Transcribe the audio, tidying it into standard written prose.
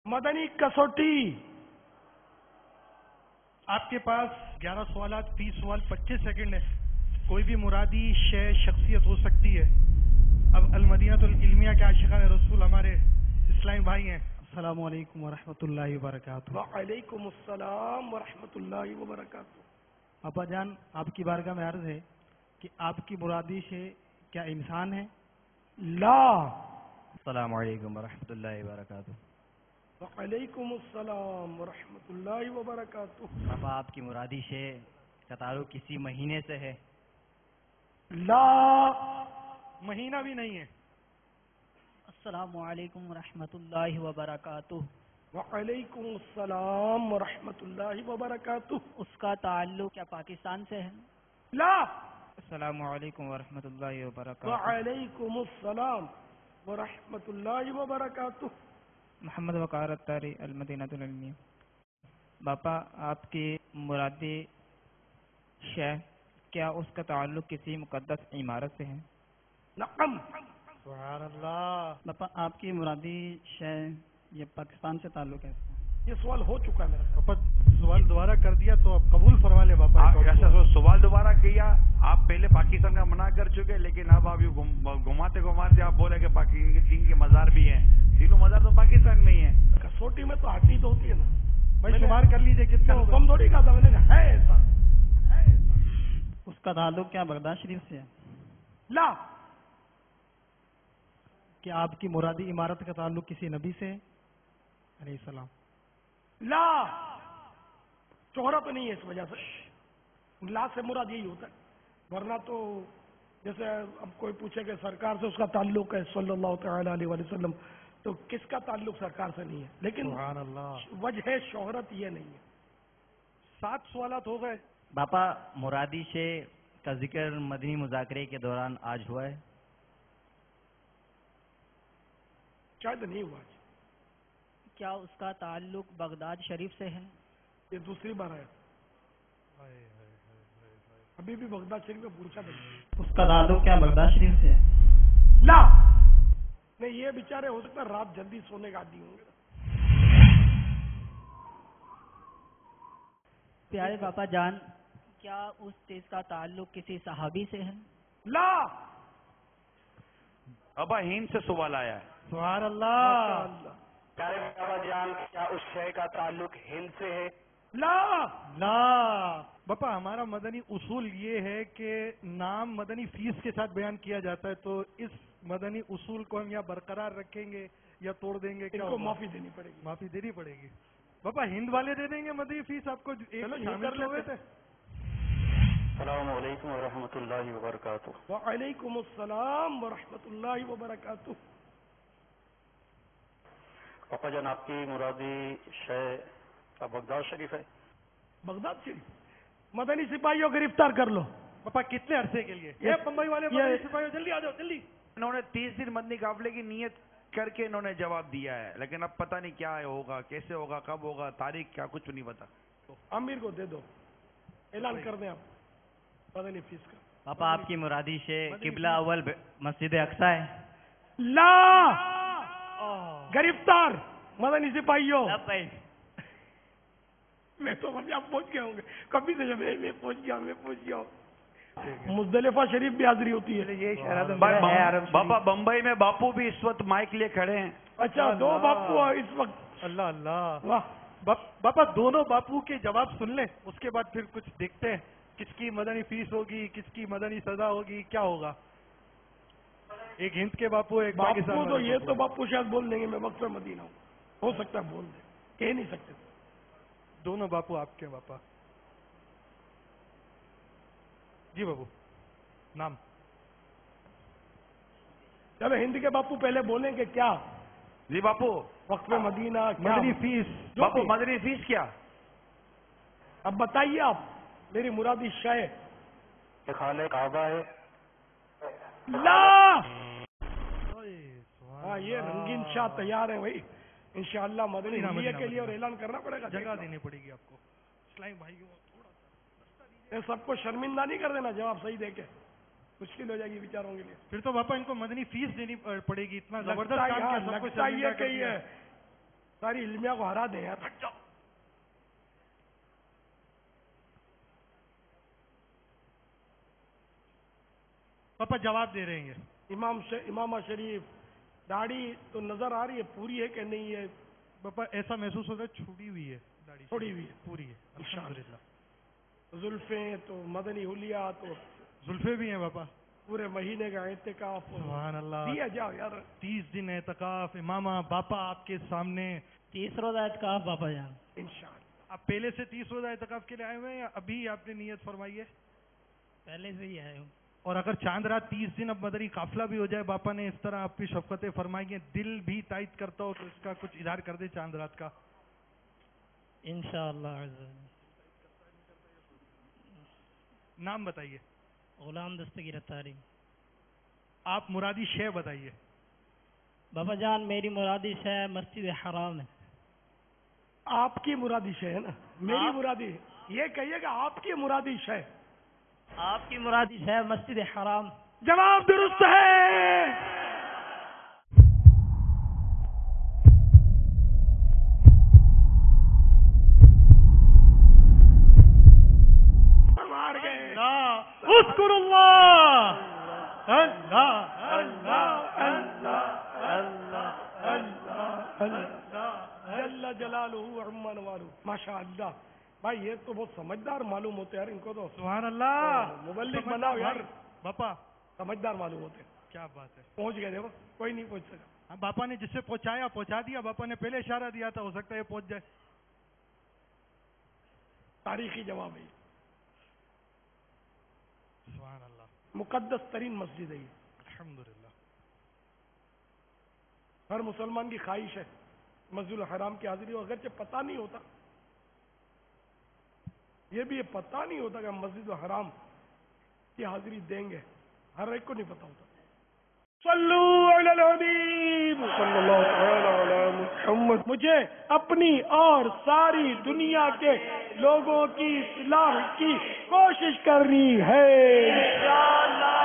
مدنی کسوٹی. آپ کے پاس 11 سوالات، 30 سوال، 25 سیکنڈ ہے. کوئی بھی مرادی شے شخصیت ہو سکتی ہے. اب المدینہ العلمیہ کے عاشقان رسول ہمارے اسلامی بھائی ہیں. السلام علیکم ورحمۃ اللہ وبرکاتہ. وعلیکم السلام ورحمۃ اللہ وبرکاتہ. ابا جان، آپ کی بارگاہ میں عرض ہے کہ آپ کی مرادی شے کیا انسان ہے؟ لا. السلام علیکم ورحمۃ اللہ وبرکاتہ. وعلیکم السلام ورحمۃ اللہ وبرکاتہ. پاپا، آپ کی مرادی شے کا تعلق کسی مہینے سے ہے؟ لا. مہینہ بھی نہیں ہے. السلام علیکم ورحمۃ اللہ وبرکاتہ. وعلیکم السلام ورحمۃ اللہ وبرکاتہ. اس کا تعلق کیا پاکستان سے ہے؟ لا. السلام علیکم ورحمۃ اللہ وبرکاتہ. وعلیکم السلام ورحمۃ اللہ وبرکاتہ. محمد وقار اتاری، المدینہ العلمیہ. باپا، آپ کی مرادی شے کیا اس کا تعلق کسی مقدس عمارت سے ہے؟ نعم. سبحان اللہ. باپا، آپ کی مرادی شے یہ پاکستان سے تعلق ہے؟ یہ سوال ہو چکا ہے میرا. پاپا سوال دوبارہ کر دیا تو آپ قبول فرما لیں. باپا ایسا سوال دوبارہ کیا. آپ پہلے پاکستان کا منع کر چکے، لیکن اب آپ گھماتے گھماتے آپ بولے کہ چین کے مزار بھی ہیں. تینوں مزار تو پاکستان میں ہی ہیں. کسوٹی میں تو ہڈی تو ہوتی ہے نا بھائی، شمار کر لیجیے کتنا ہوگا. کم تھوڑی کہا تھا میں نے. ہے ایسا. اس کا تعلق کیا بغداد شریف سے ہے؟ لا. کیا آپ کی مرادی عمارت کا تعلق کسی نبی سے ہے علیہ السلام؟ لا. شہرت نہیں ہے اس وجہ سے. لا سے مراد یہی ہوتا ہے، ورنہ تو جیسے اب کوئی پوچھے کہ سرکار سے اس کا تعلق ہے صلی اللہ تعالی علیہ وسلم، تو کس کا تعلق سرکار سے نہیں ہے، لیکن سبحان اللہ. وجہ شہرت یہ نہیں ہے. 7 سوالات ہو گئے. باپا، مرادی شے کا ذکر مدنی مذاکرے کے دوران آج ہوا ہے؟ شاید نہیں ہوا. کیا اس کا تعلق بغداد شریف سے ہے؟ یہ دوسری بار آیا. ابھی بھی بغداد شریف میں پوچھا تھا. اس کا تعلق کیا بغداد شریف سے ہے؟ لا. نہیں، یہ بیچارے ہو سکتا ہے رات جلدی سونے کا عادی ہوں گے. پیارے پاپا جان، کیا اس چیز کا تعلق کسی صحابی سے ہے؟ لا. ابا ہند سے سوال آیا ہے. سبحان اللہ. پیارے بابا جان، کیا اس شے کا تعلق ہند سے ہے؟ لا. لا. باپا، ہمارا مدنی اصول یہ ہے کہ نام مدنی فیس کے ساتھ بیان کیا جاتا ہے، تو اس مدنی اصول کو ہم یا برقرار رکھیں گے یا توڑ دیں گے. ان کو معافی دینی پڑے گی. معافی دینی پڑے گی. باپا، ہند والے دے دیں گے مدنی فیس آپ کو. شامل ہوئے تھے. السلام علیکم ورحمۃ اللہ وبرکاتہ. وعلیکم السلام ورحمۃ اللہ وبرکاتہ. پاپا جان، آپ کی مرادی شے کا بغداد شریف ہے؟ بغداد شریف. مدنی سپاہیوں گرفتار کر لو. پاپا، کتنے عرصے کے لیے؟ یہ بمبئی والے مدنی سپاہیوں جلدی آ جاؤ جلدی. انہوں نے 30 دن مدنی قافلے کی نیت کر کے انہوں نے جواب دیا ہے، لیکن اب پتہ نہیں کیا ہوگا، کیسے ہوگا، کب ہوگا، تاریخ کیا، کچھ نہیں پتا. امیر کو دے دو، اعلان کر دیں آپ مدنی فیس کا. پاپا، آپ کی مرادی شے قبلہ اول مسجد اقصی ہے؟ لا. گرفتار مدنی سپاہیوں. میں تو آپ پہنچ گئے ہوں گے کبھی سے. جب میں پہنچ گیا ہوں. مزدلفہ شریف بھی حاضری ہوتی ہے. بابا، بمبئی میں باپو بھی اس وقت مائک لیے کھڑے ہیں. اچھا، 2 باپو اس وقت. اللہ اللہ. واہ. باپا، دونوں باپو کے جواب سن لیں، اس کے بعد پھر کچھ دیکھتے ہیں کس کی مدنی فیس ہوگی، کس کی مدنی سزا ہوگی، کیا ہوگا. ایک ہند کے باپو، ایک پاکستان باپو. تو یہ تو باپو شاید بول دیں گے میں وقف مدینہ ہوں. ہو سکتا ہے بول دیں، کہہ نہیں سکتے. دونوں باپو آپ کے. باپا جی بابو، نام. چلو ہند کے باپو پہلے بولیں کہ کیا جی باپو. وقف مدینہ مدنی فیس. باپو، مدنی فیس کیا؟ اب بتائیے آپ. میری مرادی شے خانہ کعبہ ہے؟ لا. ہاں، یہ رنگین شاہ تیار ہیں بھائی انشاءاللہ مدنی حلیہ کے لیے، اور اعلان کرنا پڑے گا. جگہ دینی پڑے گی آپ کو. اسلامی بھائیوں یہ سب کو شرمندہ نہیں کر دینا جواب صحیح دے کے. مشکل ہو جائے گی بیچاروں کے لیے. پھر تو باپا ان کو مدنی فیس دینی پڑے گی. اتنا زبردست لگتا کام کیا، سب کو لگتا شرمندہ یہ کر کہ دیا. یہ ساری علمیہ کو ہرا دیں یار. پاپا جواب دے رہے ہیں یہ. امامہ شریف داڑھی تو نظر آ رہی ہے, پوری ہے کہ نہیں ہے؟ پاپا ایسا محسوس ہوتا ہے چھوٹی ہوئی ہے داڑھی. چھوڑی ہوئی ہے, پوری ہے الحمدللہ. زلفیں تو مدنی حلیہ تو زلفے بھی ہیں پاپا. پورے مہینے کا اعتکاف سبحان اللہ. دیا جاؤ یار. 30 دن اعتکاف. امامہ باپا آپ کے سامنے 30 روزہ اعتکاف باپا جان. انشاءاللہ. آپ پہلے سے 30 روزہ اعتکاف کے لیے آئے ہوئے ہیں یا ابھی آپ نے نیت فرمائی ہے؟ پہلے سے ہی آئے ہوں. اور اگر چاند رات 30 دن اب مدنی قافلہ بھی ہو جائے, باپا نے اس طرح آپ کی شفقتیں فرمائی ہیں, دل بھی تائید کرتا ہو تو اس کا کچھ اظہار کر دے چاند رات کا. انشاءاللہ. نام بتائیے. غلام دستگیر اتاری. آپ مرادی شے بتائیے. بابا جان میری مرادی شے مسجد حرام ہے. آپ کی مرادی شے ہے نا, میری مرادی. یہ کہیے کہ آپ کی مرادی شے. آپ کی مرادی شے مسجد حرام. جواب درست ہے. مار گئے. اذکر اللہ. اللہ اللہ اللہ اللہ اللہ جل جلالہ عما نوالہ. ماشاء اللہ بھائی, یہ تو بہت سمجھدار معلوم ہوتے ہیں یار, ان کو تو سبحان اللہ. مبلغ بناؤ یار. باپا سمجھدار معلوم ہوتے ہیں. کیا بات ہے. پہنچ گئے, دیکھو کوئی نہیں پہنچ سکا. ہاں باپا نے جس سے پہنچایا پہنچا دیا. باپا نے پہلے اشارہ دیا تھا, ہو سکتا ہے یہ پہنچ جائے. تاریخی جواب ہے. سبحان اللہ. مقدس ترین مسجد ہے یہ. الحمدللہ. ہر مسلمان کی خواہش ہے مسجد الحرام کی حاضری ہو, اگرچہ پتہ نہیں ہوتا, یہ بھی پتہ نہیں ہوتا کہ ہم مسجد الحرام کی حاضری دیں گے, ہر ایک کو نہیں پتہ ہوتا. صلو علی الحبیب صلی اللہ تعالی علی محمد. مجھے اپنی اور ساری دنیا کے لوگوں کی اصلاح کی کوشش کرنی ہے انشاءاللہ.